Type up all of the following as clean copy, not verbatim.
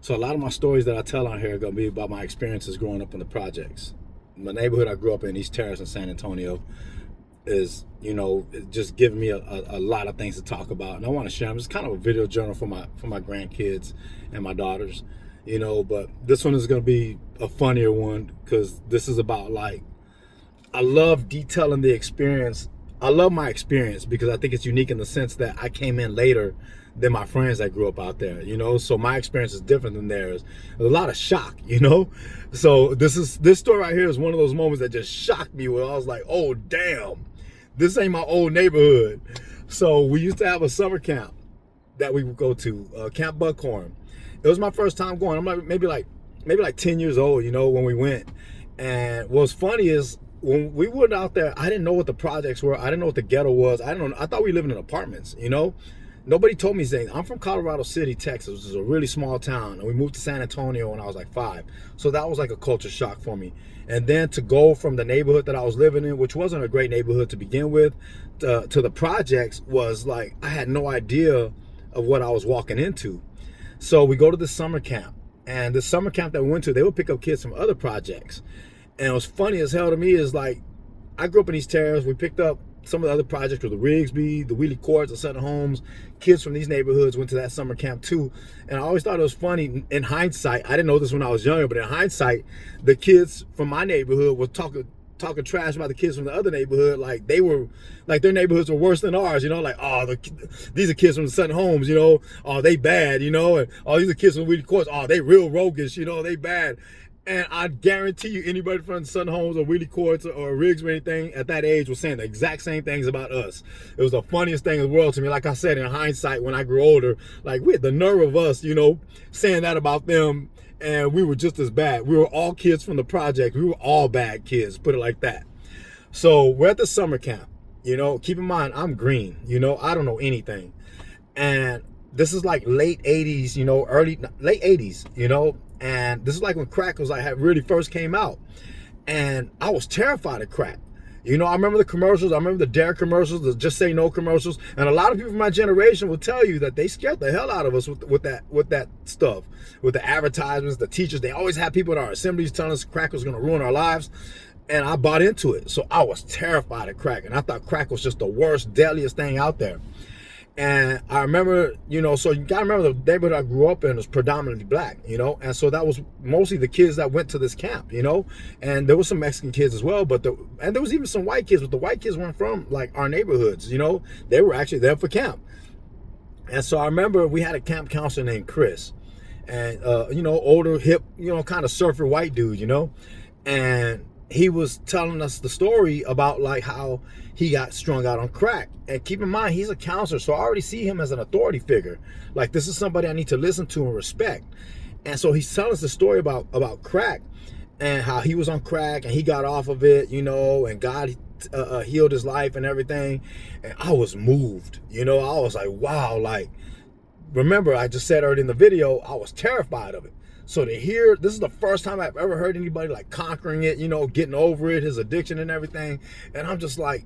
So a lot of my stories that I tell on here are going to be about my experiences growing up in the projects. The neighborhood I grew up in, East Terrace in San Antonio, is, just giving me a lot of things to talk about, and I want to share them. It's kind of a video journal for my grandkids and my daughters, But this one is going to be a funnier one because this is about, like, I love detailing the experience. I love my experience because I think it's unique in the sense that I came in later than my friends that grew up out there, So my experience is different than theirs. There's a lot of shock. So this story right here is one of those moments that just shocked me where I was like, oh damn, this ain't my old neighborhood. So we used to have a summer camp that we would go to, Camp Buckhorn. It was my first time going. I'm like maybe like 10 years old, when we went. And what's funny is when we went out there, I didn't know what the projects were. I didn't know what the ghetto was. I thought we lived in apartments, Nobody told me things. I'm from Colorado City, Texas, which is a really small town. And we moved to San Antonio when I was like 5. So that was like a culture shock for me. And then to go from the neighborhood that I was living in, which wasn't a great neighborhood to begin with, to the projects was like, I had no idea of what I was walking into. So we go to the summer camp. And the summer camp that we went to, they would pick up kids from other projects. And it was funny as hell to me is like, I grew up in East Terrace. We picked up some of the other projects with the Rigsby, the Wheelie Courts, the Sutter Homes. Kids from these neighborhoods went to that summer camp too. And I always thought it was funny in hindsight. I didn't know this when I was younger, but in hindsight, the kids from my neighborhood were talking trash about the kids from the other neighborhood, like they were, like their neighborhoods were worse than ours, like, oh, these are kids from the Sutton Homes, oh, they bad, and oh, these are kids from Wheelie Courts, oh, they real roguish, they bad. And I guarantee you, anybody from Sutton Homes or Wheelie Courts or Riggs or anything at that age was saying the exact same things about us. It was the funniest thing in the world to me. Like I said, in hindsight, when I grew older, like we had the nerve of us, saying that about them, and we were just as bad. We were all kids from the project. We were all bad kids, put it like that. So we're at the summer camp. Keep in mind, I'm green. I don't know anything. And this is like late 80s, late 80s, and this is like when crack was like had really first came out. And I was terrified of crack. I remember the commercials. I remember the Dare commercials, the Just Say No commercials. And a lot of people from my generation will tell you that they scared the hell out of us with that stuff. With the advertisements, the teachers, they always had people in our assemblies telling us crack was going to ruin our lives. And I bought into it. So I was terrified of crack. And I thought crack was just the worst, deadliest thing out there. And I remember, so you gotta remember the neighborhood I grew up in was predominantly black, and so that was mostly the kids that went to this camp, and there was some Mexican kids as well, and there was even some white kids, but the white kids weren't from like our neighborhoods, they were actually there for camp. And so I remember we had a camp counselor named Chris, and older, hip, kind of surfer white dude, and he was telling us the story about like how he got strung out on crack. And keep in mind, he's a counselor, so I already see him as an authority figure. Like, this is somebody I need to listen to and respect. And so he's telling us the story about crack and how he was on crack and he got off of it, and God healed his life and everything. And I was moved, I was like, wow. Like, remember, I just said earlier in the video, I was terrified of it. So to hear, this is the first time I've ever heard anybody like conquering it, getting over it, his addiction and everything. And I'm just like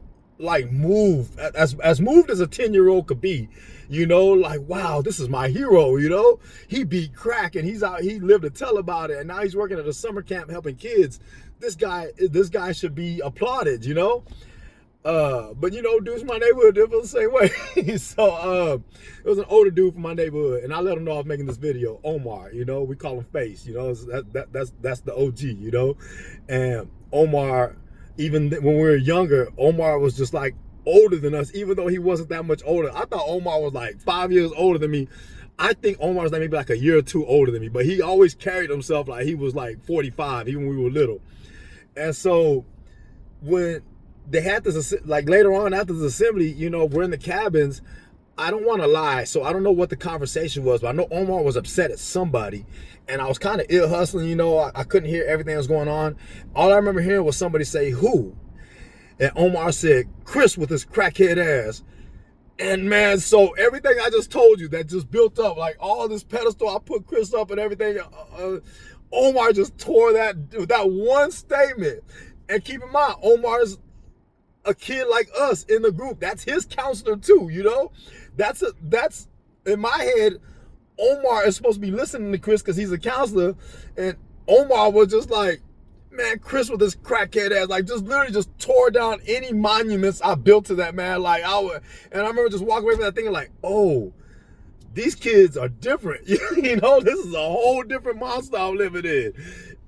moved, as moved as a 10-year-old could be, like, wow, this is my hero, he beat crack and he lived to tell about it. And now he's working at a summer camp helping kids. This guy should be applauded, but dudes from my neighborhood did feel the same way. So it was an older dude from my neighborhood, and I let him know I was making this video. Omar, we call him Face, that's the OG, and Omar, even when we were younger, Omar was just like older than us, even though he wasn't that much older. I thought Omar was like 5 years older than me. I think Omar was like maybe like a year or two older than me, but he always carried himself like he was like 45, even when we were little. And so when they had this, like later on after the assembly, we're in the cabins. I don't want to lie, so I don't know what the conversation was, but I know Omar was upset at somebody, and I was kind of ear hustling, I couldn't hear everything that was going on. All I remember hearing was somebody say, "Who?" And Omar said, "Chris with his crackhead ass." And man, so everything I just told you that just built up, like all this pedestal, I put Chris up and everything, Omar just tore that one statement. And keep in mind, Omar's a kid like us in the group. That's his counselor too, That's in my head, Omar is supposed to be listening to Chris because he's a counselor, and Omar was just like, man, Chris with this crackhead ass, like just literally just tore down any monuments I built to that man. Like and I remember just walking away from that thinking like, oh, these kids are different. You know, this is a whole different monster I'm living in.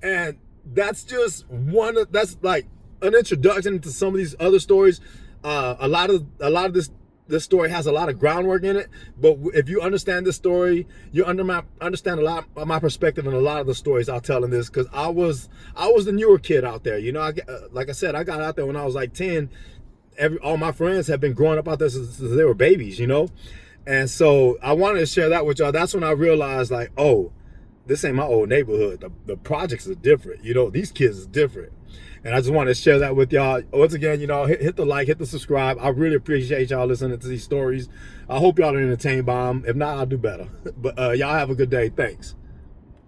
And that's just that's like an introduction to some of these other stories. A lot of this story has a lot of groundwork in it, but if you understand this story, you understand a lot of my perspective and a lot of the stories I'll tell in this, because I was the newer kid out there. You know, like I said, I got out there when I was like 10. All my friends have been growing up out there since they were babies, you know? And so I wanted to share that with y'all. That's when I realized, like, oh, this ain't my old neighborhood. The projects are different. You know, these kids are different. And I just wanted to share that with y'all. Once again, you know, hit the like, hit the subscribe. I really appreciate y'all listening to these stories. I hope y'all are entertained by them. If not, I'll do better. But y'all have a good day. Thanks.